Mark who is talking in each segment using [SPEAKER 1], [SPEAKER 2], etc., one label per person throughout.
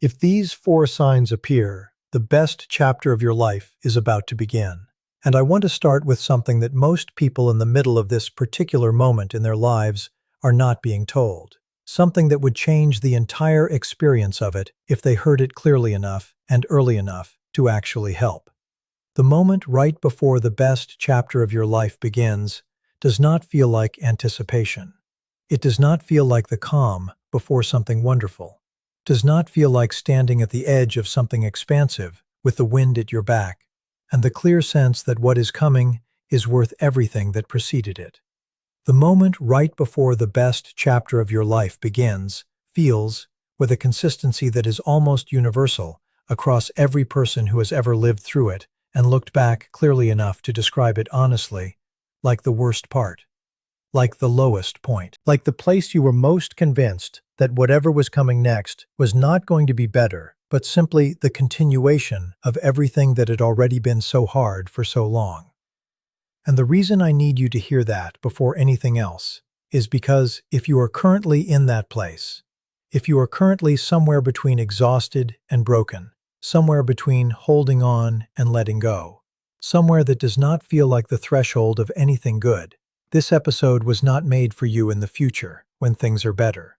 [SPEAKER 1] If these 4 signs appear, the best chapter of your life is about to begin. And I want to start with something that most people in the middle of this particular moment in their lives are not being told. Something that would change the entire experience of it if they heard it clearly enough and early enough to actually help. The moment right before the best chapter of your life begins does not feel like anticipation. It does not feel like the calm before something wonderful. Does not feel like standing at the edge of something expansive with the wind at your back and the clear sense that what is coming is worth everything that preceded it. The moment right before the best chapter of your life begins feels, with a consistency that is almost universal across every person who has ever lived through it and looked back clearly enough to describe it honestly, like the worst part. Like the lowest point. Like the place you were most convinced that whatever was coming next was not going to be better, but simply the continuation of everything that had already been so hard for so long. And the reason I need you to hear that before anything else is because if you are currently in that place, if you are currently somewhere between exhausted and broken, somewhere between holding on and letting go, somewhere that does not feel like the threshold of anything good, this episode was not made for you in the future, when things are better.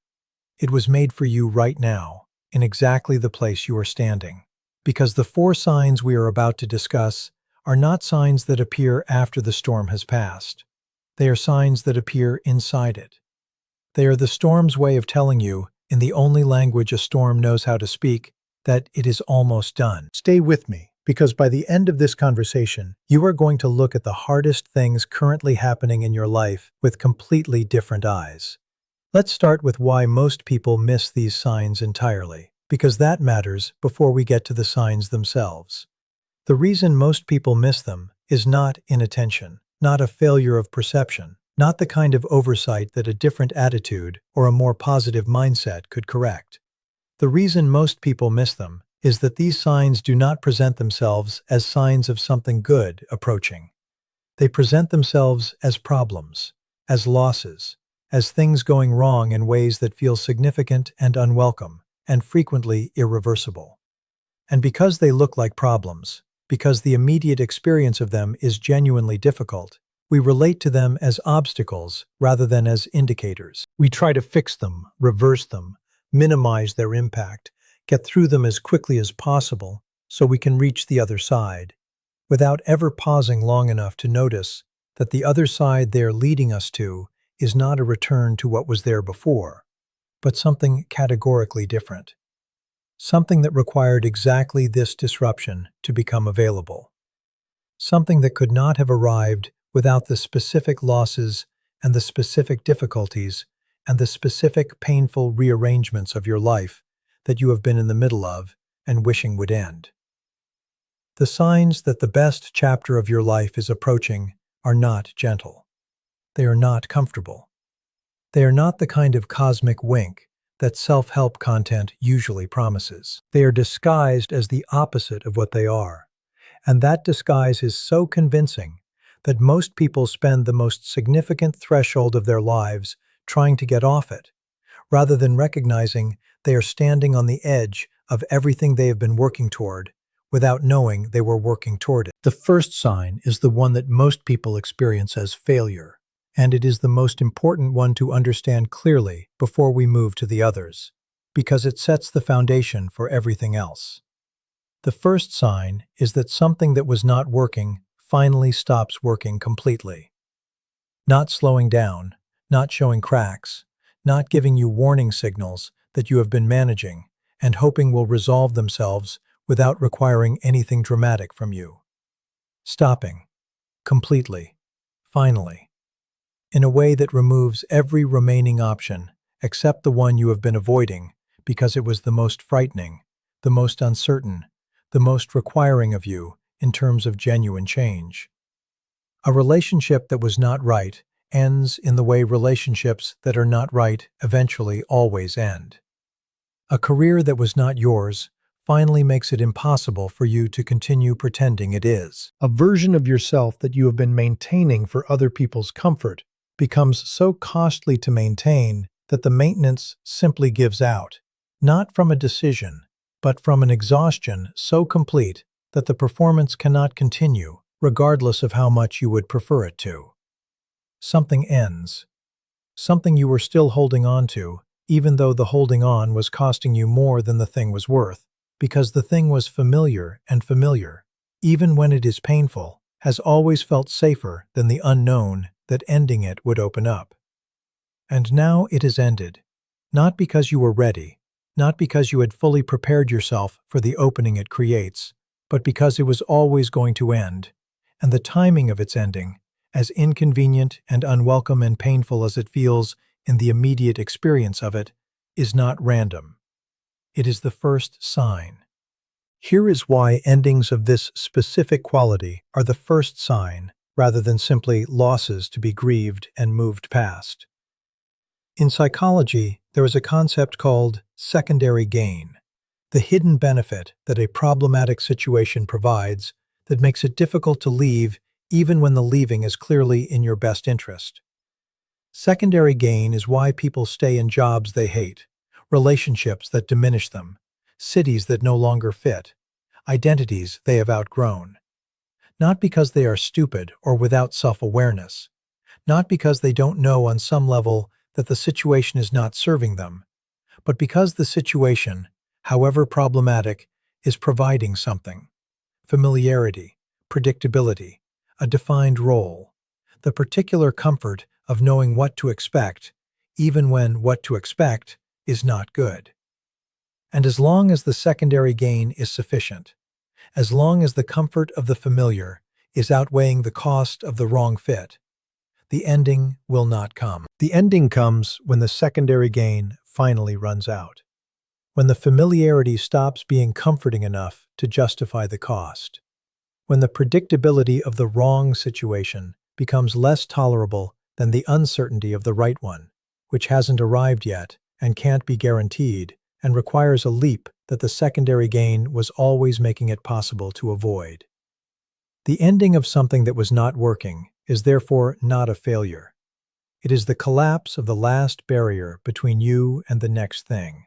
[SPEAKER 1] It was made for you right now, in exactly the place you are standing. Because the 4 signs we are about to discuss are not signs that appear after the storm has passed. They are signs that appear inside it. They are the storm's way of telling you, in the only language a storm knows how to speak, that it is almost done. Stay with me. Because by the end of this conversation, you are going to look at the hardest things currently happening in your life with completely different eyes. Let's start with why most people miss these signs entirely, because that matters before we get to the signs themselves. The reason most people miss them is not inattention, not a failure of perception, not the kind of oversight that a different attitude or a more positive mindset could correct. The reason most people miss them is that these signs do not present themselves as signs of something good approaching. They present themselves as problems, as losses, as things going wrong in ways that feel significant and unwelcome, and frequently irreversible. And because they look like problems, because the immediate experience of them is genuinely difficult, we relate to them as obstacles rather than as indicators. We try to fix them, reverse them, minimize their impact, get through them as quickly as possible so we can reach the other side, without ever pausing long enough to notice that the other side they are leading us to is not a return to what was there before, but something categorically different. Something that required exactly this disruption to become available. Something that could not have arrived without the specific losses and the specific difficulties and the specific painful rearrangements of your life that you have been in the middle of and wishing would end. The signs that the best chapter of your life is approaching are not gentle. They are not comfortable. They are not the kind of cosmic wink that self-help content usually promises. They are disguised as the opposite of what they are, and that disguise is so convincing that most people spend the most significant threshold of their lives trying to get off it, rather than recognizing they are standing on the edge of everything they have been working toward without knowing they were working toward it. The first sign is the one that most people experience as failure, and it is the most important one to understand clearly before we move to the others, because it sets the foundation for everything else. The first sign is that something that was not working finally stops working completely. Not slowing down, not showing cracks, not giving you warning signals that you have been managing and hoping will resolve themselves without requiring anything dramatic from you. Stopping. Completely. Finally. In a way that removes every remaining option except the one you have been avoiding because it was the most frightening, the most uncertain, the most requiring of you in terms of genuine change. A relationship that was not right ends in the way relationships that are not right eventually always end. A career that was not yours finally makes it impossible for you to continue pretending it is. A version of yourself that you have been maintaining for other people's comfort becomes so costly to maintain that the maintenance simply gives out, not from a decision, but from an exhaustion so complete that the performance cannot continue, regardless of how much you would prefer it to. Something ends. Something you were still holding on to, even though the holding on was costing you more than the thing was worth, because the thing was familiar, and familiar, even when it is painful, has always felt safer than the unknown that ending it would open up. And now it is ended, not because you were ready, not because you had fully prepared yourself for the opening it creates, but because it was always going to end, and the timing of its ending, as inconvenient and unwelcome and painful as it feels in the immediate experience of it, is not random. It is the first sign. Here is why endings of this specific quality are the first sign, rather than simply losses to be grieved and moved past. In psychology, there is a concept called secondary gain, the hidden benefit that a problematic situation provides that makes it difficult to leave even when the leaving is clearly in your best interest. Secondary gain is why people stay in jobs they hate, relationships that diminish them, cities that no longer fit, identities they have outgrown. Not because they are stupid or without self-awareness, not because they don't know on some level that the situation is not serving them, but because the situation, however problematic, is providing something: familiarity, predictability, a defined role, the particular comfort of knowing what to expect, even when what to expect is not good. And as long as the secondary gain is sufficient, as long as the comfort of the familiar is outweighing the cost of the wrong fit, the ending will not come. The ending comes when the secondary gain finally runs out, when the familiarity stops being comforting enough to justify the cost, when the predictability of the wrong situation becomes less tolerable than the uncertainty of the right one, which hasn't arrived yet and can't be guaranteed and requires a leap that the secondary gain was always making it possible to avoid. The ending of something that was not working is therefore not a failure. It is the collapse of the last barrier between you and the next thing.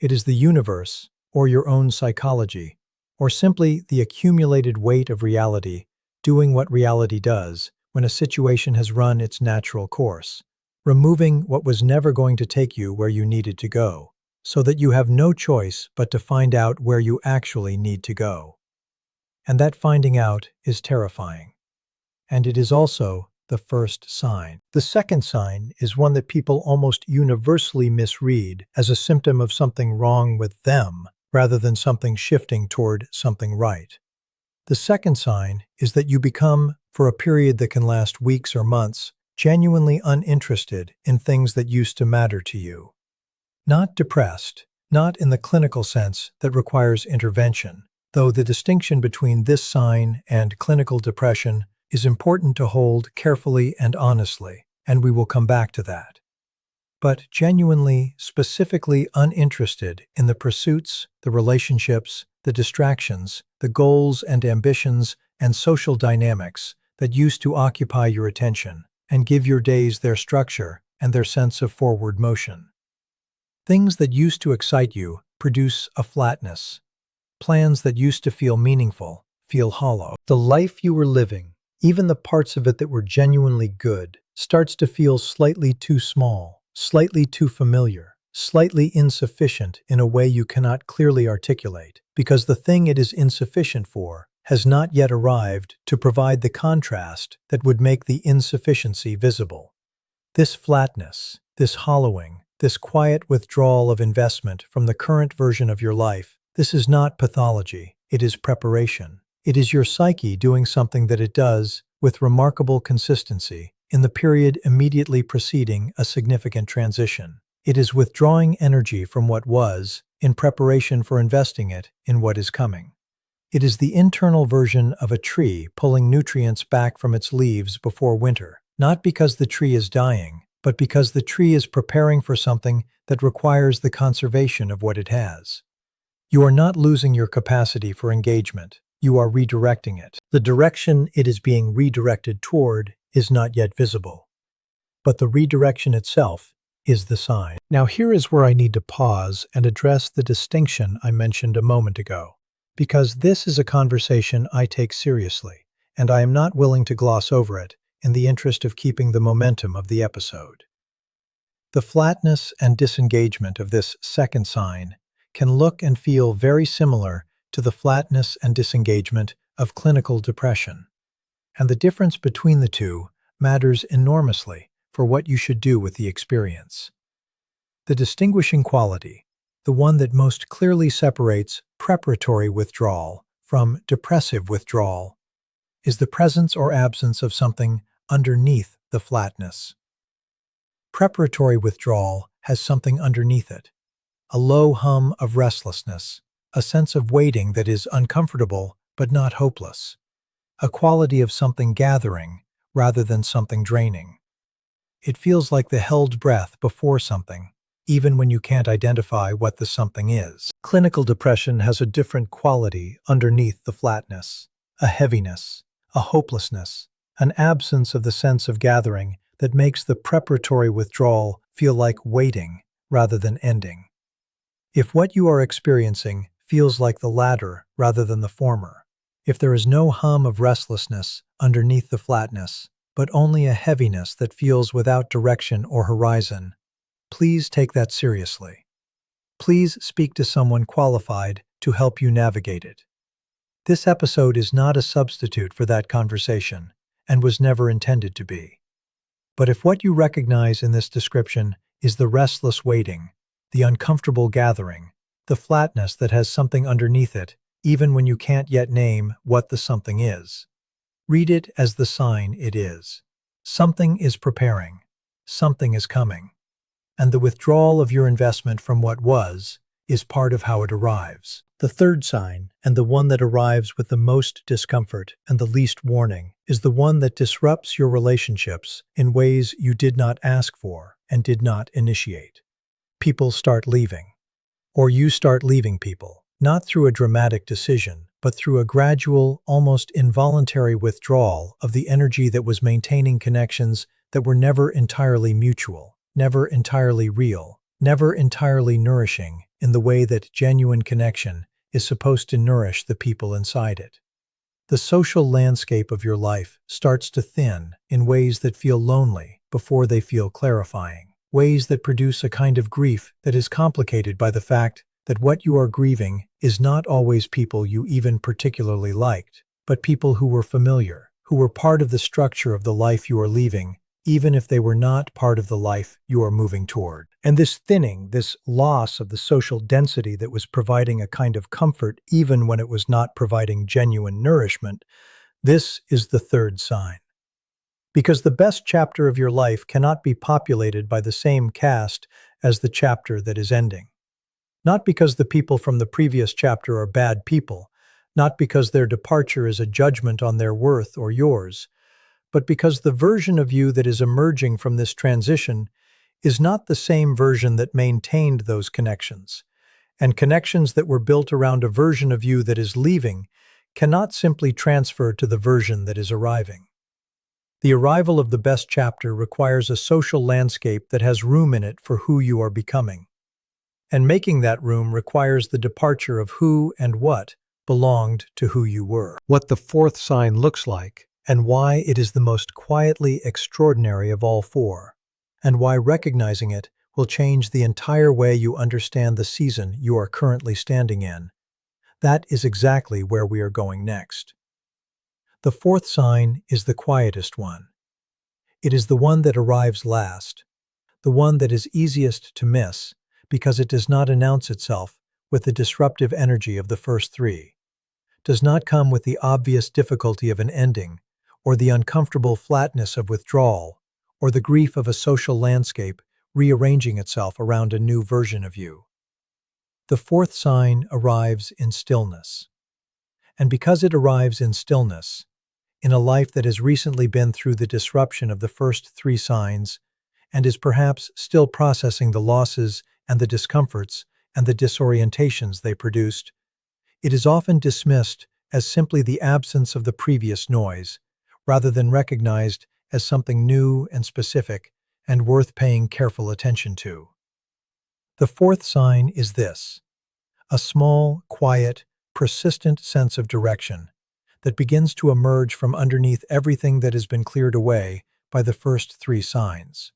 [SPEAKER 1] It is the universe, or your own psychology, or simply the accumulated weight of reality doing what reality does when a situation has run its natural course, removing what was never going to take you where you needed to go, so that you have no choice but to find out where you actually need to go. And that finding out is terrifying. And it is also the first sign. The second sign is one that people almost universally misread as a symptom of something wrong with them, rather than something shifting toward something right. The second sign is that you become, for a period that can last weeks or months, genuinely uninterested in things that used to matter to you. Not depressed, not in the clinical sense that requires intervention, though the distinction between this sign and clinical depression is important to hold carefully and honestly, and we will come back to that. But genuinely, specifically uninterested in the pursuits, the relationships, the distractions, the goals and ambitions and social dynamics that used to occupy your attention and give your days their structure and their sense of forward motion. Things that used to excite you produce a flatness. Plans that used to feel meaningful feel hollow. The life you were living, even the parts of it that were genuinely good, starts to feel slightly too small, slightly too familiar, slightly insufficient in a way you cannot clearly articulate, because the thing it is insufficient for has not yet arrived to provide the contrast that would make the insufficiency visible. This flatness, this hollowing, this quiet withdrawal of investment from the current version of your life, this is not pathology, it is preparation. It is your psyche doing something that it does with remarkable consistency in the period immediately preceding a significant transition. It is withdrawing energy from what was in preparation for investing it in what is coming. It is the internal version of a tree pulling nutrients back from its leaves before winter, not because the tree is dying, but because the tree is preparing for something that requires the conservation of what it has. You are not losing your capacity for engagement. You are redirecting it. The direction it is being redirected toward is not yet visible. But the redirection itself, is the sign. Now here is where I need to pause and address the distinction I mentioned a moment ago, because this is a conversation I take seriously, and I am not willing to gloss over it in the interest of keeping the momentum of the episode. The flatness and disengagement of this second sign can look and feel very similar to the flatness and disengagement of clinical depression, and the difference between the two matters enormously for what you should do with the experience. The distinguishing quality, the one that most clearly separates preparatory withdrawal from depressive withdrawal, is the presence or absence of something underneath the flatness. Preparatory withdrawal has something underneath it, a low hum of restlessness, a sense of waiting that is uncomfortable but not hopeless, a quality of something gathering rather than something draining. It feels like the held breath before something, even when you can't identify what the something is. Clinical depression has a different quality underneath the flatness, a heaviness, a hopelessness, an absence of the sense of gathering that makes the preparatory withdrawal feel like waiting rather than ending. If what you are experiencing feels like the latter rather than the former, if there is no hum of restlessness underneath the flatness, but only a heaviness that feels without direction or horizon, please take that seriously. Please speak to someone qualified to help you navigate it. This episode is not a substitute for that conversation and was never intended to be. But if what you recognize in this description is the restless waiting, the uncomfortable gathering, the flatness that has something underneath it, even when you can't yet name what the something is, read it as the sign it is. Something is preparing, something is coming, and the withdrawal of your investment from what was is part of how it arrives. The third sign, and the one that arrives with the most discomfort and the least warning, is the one that disrupts your relationships in ways you did not ask for and did not initiate. People start leaving, or you start leaving people, not through a dramatic decision, but through a gradual, almost involuntary withdrawal of the energy that was maintaining connections that were never entirely mutual, never entirely real, never entirely nourishing in the way that genuine connection is supposed to nourish the people inside it. The social landscape of your life starts to thin in ways that feel lonely before they feel clarifying, ways that produce a kind of grief that is complicated by the fact that what you are grieving is not always people you even particularly liked, but people who were familiar, who were part of the structure of the life you are leaving, even if they were not part of the life you are moving toward. And this thinning, this loss of the social density that was providing a kind of comfort even when it was not providing genuine nourishment, this is the third sign. Because the best chapter of your life cannot be populated by the same cast as the chapter that is ending. Not because the people from the previous chapter are bad people, not because their departure is a judgment on their worth or yours, but because the version of you that is emerging from this transition is not the same version that maintained those connections, and connections that were built around a version of you that is leaving cannot simply transfer to the version that is arriving. The arrival of the best chapter requires a social landscape that has room in it for who you are becoming. And making that room requires the departure of who and what belonged to who you were. What the fourth sign looks like, and why it is the most quietly extraordinary of all four, and why recognizing it will change the entire way you understand the season you are currently standing in. That is exactly where we are going next. The fourth sign is the quietest one. It is the one that arrives last, the one that is easiest to miss because it does not announce itself with the disruptive energy of the first three, does not come with the obvious difficulty of an ending, or the uncomfortable flatness of withdrawal, or the grief of a social landscape rearranging itself around a new version of you. The fourth sign arrives in stillness. And because it arrives in stillness, in a life that has recently been through the disruption of the first three signs, and is perhaps still processing the losses and the discomforts and the disorientations they produced, it is often dismissed as simply the absence of the previous noise, rather than recognized as something new and specific and worth paying careful attention to. The fourth sign is this: a small, quiet, persistent sense of direction that begins to emerge from underneath everything that has been cleared away by the first three signs.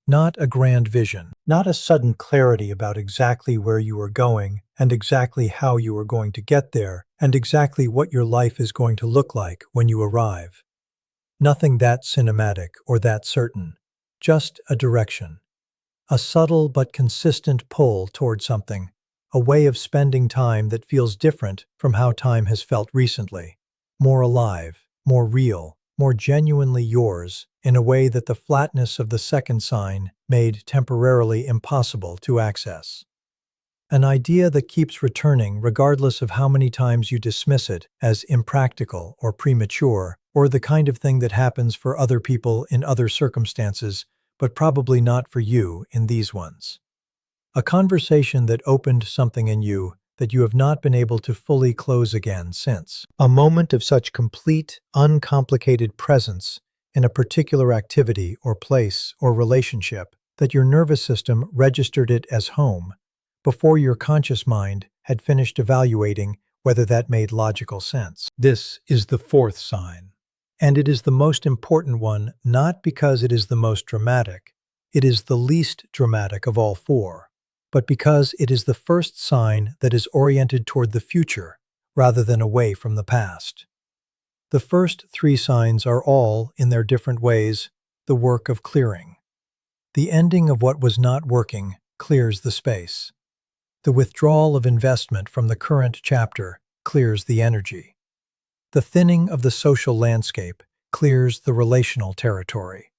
[SPEAKER 1] Not a grand vision, not a sudden clarity about exactly where you are going and exactly how you are going to get there and exactly what your life is going to look like when you arrive. Nothing that cinematic or that certain, just a direction. A subtle but consistent pull toward something, a way of spending time that feels different from how time has felt recently. More alive, more real, more genuinely yours, in a way that the flatness of the second sign made temporarily impossible to access. An idea that keeps returning regardless of how many times you dismiss it as impractical or premature, or the kind of thing that happens for other people in other circumstances, but probably not for you in these ones. A conversation that opened something in you that you have not been able to fully close again since. A moment of such complete, uncomplicated presence in a particular activity or place or relationship that your nervous system registered it as home before your conscious mind had finished evaluating whether that made logical sense. This is the fourth sign, and it is the most important one not because it is the most dramatic, it is the least dramatic of all four, but because it is the first sign that is oriented toward the future rather than away from the past. The first three signs are all, in their different ways, the work of clearing. The ending of what was not working clears the space. The withdrawal of investment from the current chapter clears the energy. The thinning of the social landscape clears the relational territory.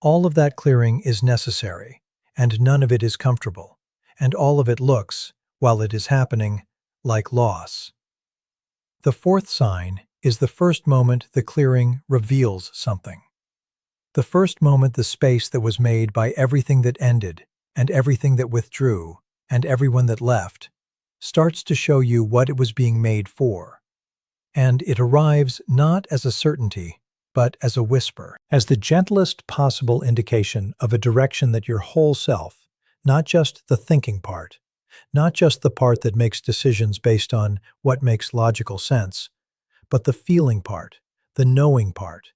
[SPEAKER 1] All of that clearing is necessary, and none of it is comfortable, and all of it looks, while it is happening, like loss. The fourth sign is the first moment the clearing reveals something. The first moment the space that was made by everything that ended, and everything that withdrew, and everyone that left, starts to show you what it was being made for. And it arrives not as a certainty, but as a whisper, as the gentlest possible indication of a direction that your whole self, not just the thinking part, not just the part that makes decisions based on what makes logical sense, but the feeling part, the knowing part,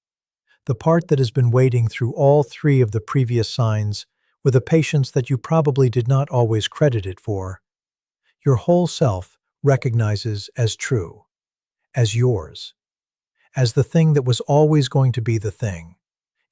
[SPEAKER 1] the part that has been waiting through all three of the previous signs with a patience that you probably did not always credit it for, your whole self recognizes as true, as yours, as the thing that was always going to be the thing,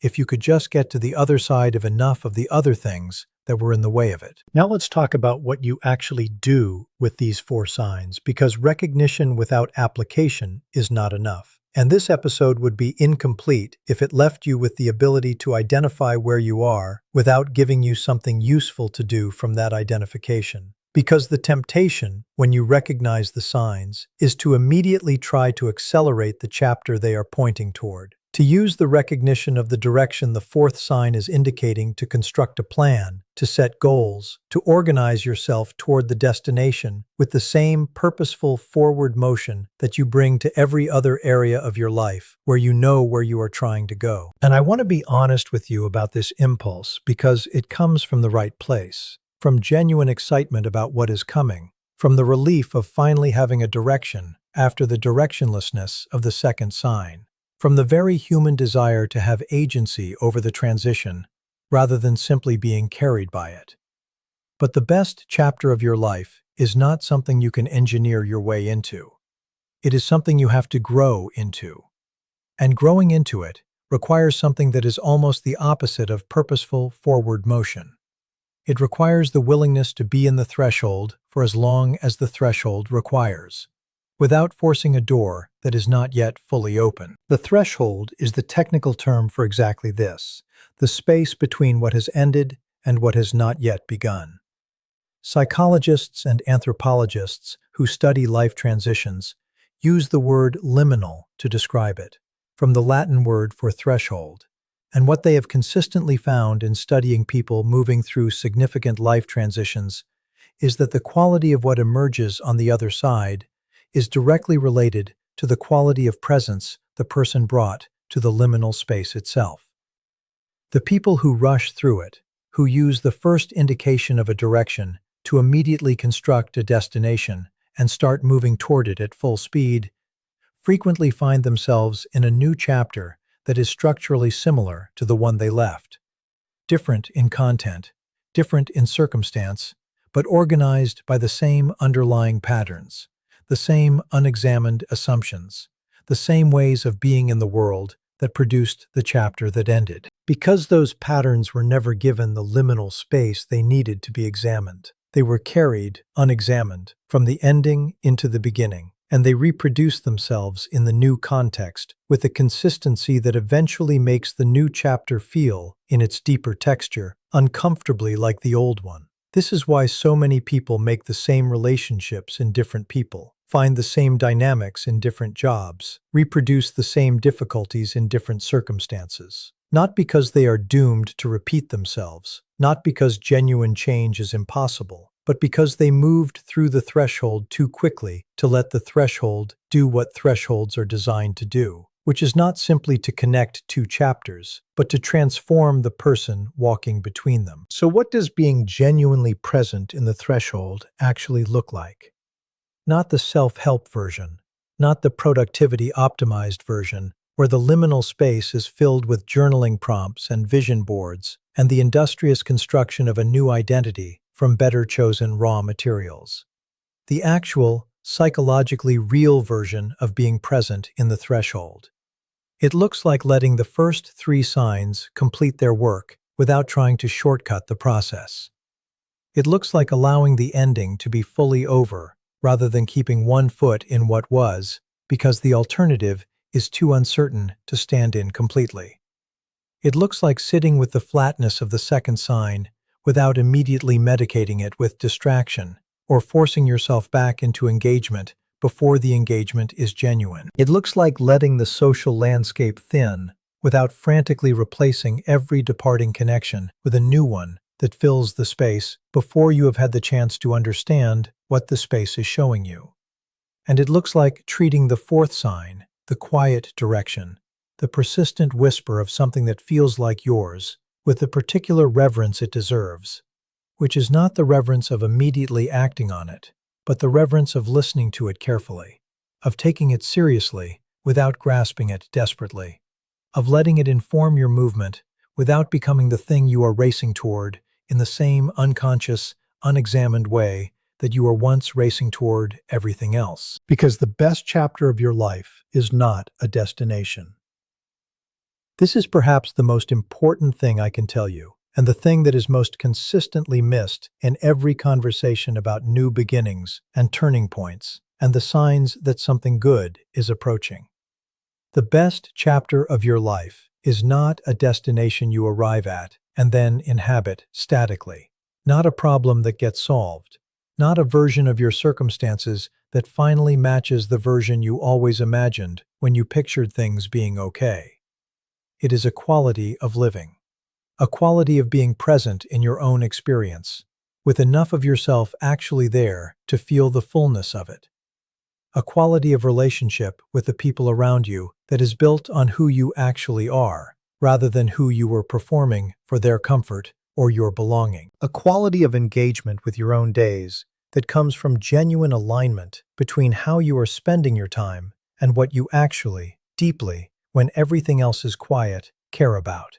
[SPEAKER 1] if you could just get to the other side of enough of the other things that were in the way of it. Now let's talk about what you actually do with these four signs, because recognition without application is not enough. And this episode would be incomplete if it left you with the ability to identify where you are without giving you something useful to do from that identification. Because the temptation, when you recognize the signs, is to immediately try to accelerate the chapter they are pointing toward. To use the recognition of the direction the fourth sign is indicating to construct a plan, to set goals, to organize yourself toward the destination with the same purposeful forward motion that you bring to every other area of your life where you know where you are trying to go. And I want to be honest with you about this impulse because it comes from the right place, from genuine excitement about what is coming, from the relief of finally having a direction after the directionlessness of the second sign. From the very human desire to have agency over the transition, rather than simply being carried by it. But the best chapter of your life is not something you can engineer your way into. It is something you have to grow into. And growing into it requires something that is almost the opposite of purposeful forward motion. It requires the willingness to be in the threshold for as long as the threshold requires, without forcing a door that is not yet fully open. The threshold is the technical term for exactly this, the space between what has ended and what has not yet begun. Psychologists and anthropologists who study life transitions use the word liminal to describe it, from the Latin word for threshold. And what they have consistently found in studying people moving through significant life transitions is that the quality of what emerges on the other side is directly related to the quality of presence the person brought to the liminal space itself. The people who rush through it, who use the first indication of a direction to immediately construct a destination and start moving toward it at full speed, frequently find themselves in a new chapter that is structurally similar to the one they left. Different in content, different in circumstance, but organized by the same underlying patterns, the same unexamined assumptions, the same ways of being in the world that produced the chapter that ended. Because those patterns were never given the liminal space they needed to be examined, they were carried, unexamined, from the ending into the beginning, and they reproduce themselves in the new context with a consistency that eventually makes the new chapter feel, in its deeper texture, uncomfortably like the old one. This is why so many people make the same relationships in different people, find the same dynamics in different jobs, reproduce the same difficulties in different circumstances. Not because they are doomed to repeat themselves, not because genuine change is impossible, but because they moved through the threshold too quickly to let the threshold do what thresholds are designed to do, which is not simply to connect two chapters, but to transform the person walking between them. So what does being genuinely present in the threshold actually look like? Not the self-help version, not the productivity-optimized version, where the liminal space is filled with journaling prompts and vision boards, and the industrious construction of a new identity from better chosen raw materials. The actual, psychologically real version of being present in the threshold. It looks like letting the first 3 signs complete their work without trying to shortcut the process. It looks like allowing the ending to be fully over rather than keeping one foot in what was, because the alternative is too uncertain to stand in completely. It looks like sitting with the flatness of the second sign without immediately medicating it with distraction or forcing yourself back into engagement before the engagement is genuine. It looks like letting the social landscape thin without frantically replacing every departing connection with a new one that fills the space before you have had the chance to understand what the space is showing you. And it looks like treating the fourth sign, the quiet direction, the persistent whisper of something that feels like yours, with the particular reverence it deserves, which is not the reverence of immediately acting on it, but the reverence of listening to it carefully, of taking it seriously without grasping it desperately, of letting it inform your movement without becoming the thing you are racing toward in the same unconscious, unexamined way that you were once racing toward everything else. Because the best chapter of your life is not a destination. This is perhaps the most important thing I can tell you, and the thing that is most consistently missed in every conversation about new beginnings and turning points, and the signs that something good is approaching. The best chapter of your life is not a destination you arrive at and then inhabit statically, not a problem that gets solved, not a version of your circumstances that finally matches the version you always imagined when you pictured things being okay. It is a quality of living, a quality of being present in your own experience, with enough of yourself actually there to feel the fullness of it. A quality of relationship with the people around you that is built on who you actually are, rather than who you were performing for their comfort or your belonging. A quality of engagement with your own days that comes from genuine alignment between how you are spending your time and what you actually, deeply, when everything else is quiet, care about.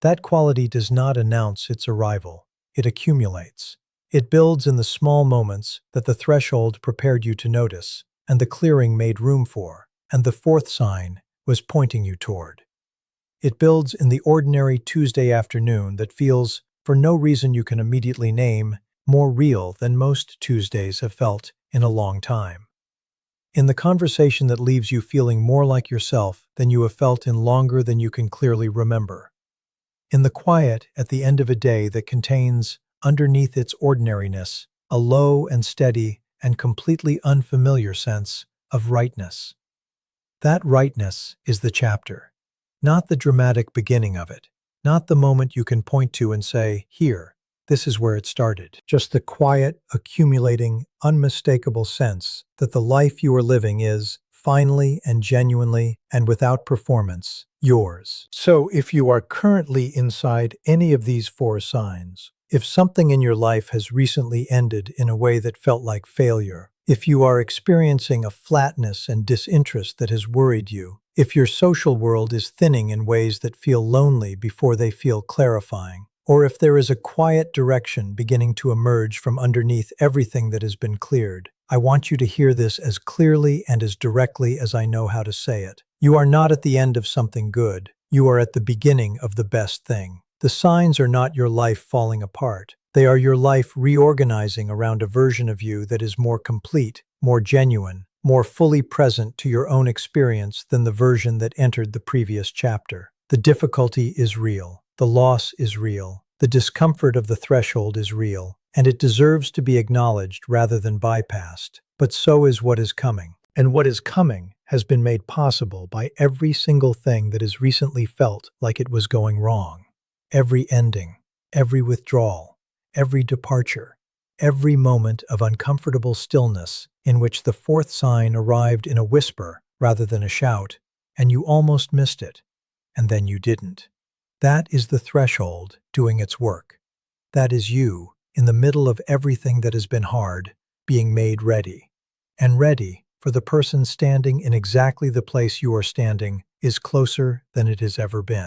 [SPEAKER 1] That quality does not announce its arrival, it accumulates. It builds in the small moments that the threshold prepared you to notice, and the clearing made room for, and the fourth sign was pointing you toward. It builds in the ordinary Tuesday afternoon that feels, for no reason you can immediately name, more real than most Tuesdays have felt in a long time. In the conversation that leaves you feeling more like yourself than you have felt in longer than you can clearly remember. In the quiet at the end of a day that contains, underneath its ordinariness, a low and steady and completely unfamiliar sense of rightness. That rightness is the chapter, not the dramatic beginning of it, not the moment you can point to and say, here, this is where it started. Just the quiet, accumulating, unmistakable sense that the life you are living is, finally and genuinely and without performance, yours. So if you are currently inside any of these four signs, if something in your life has recently ended in a way that felt like failure, if you are experiencing a flatness and disinterest that has worried you, if your social world is thinning in ways that feel lonely before they feel clarifying, or if there is a quiet direction beginning to emerge from underneath everything that has been cleared, I want you to hear this as clearly and as directly as I know how to say it. You are not at the end of something good. You are at the beginning of the best thing. The signs are not your life falling apart. They are your life reorganizing around a version of you that is more complete, more genuine, more fully present to your own experience than the version that entered the previous chapter. The difficulty is real. The loss is real. The discomfort of the threshold is real, and it deserves to be acknowledged rather than bypassed. But so is what is coming. And what is coming has been made possible by every single thing that has recently felt like it was going wrong. Every ending, every withdrawal, every departure, every moment of uncomfortable stillness in which the fourth sign arrived in a whisper rather than a shout, and you almost missed it, and then you didn't. That is the threshold doing its work. That is you, in the middle of everything that has been hard, being made ready. And ready, for the person standing in exactly the place you are standing, is closer than it has ever been.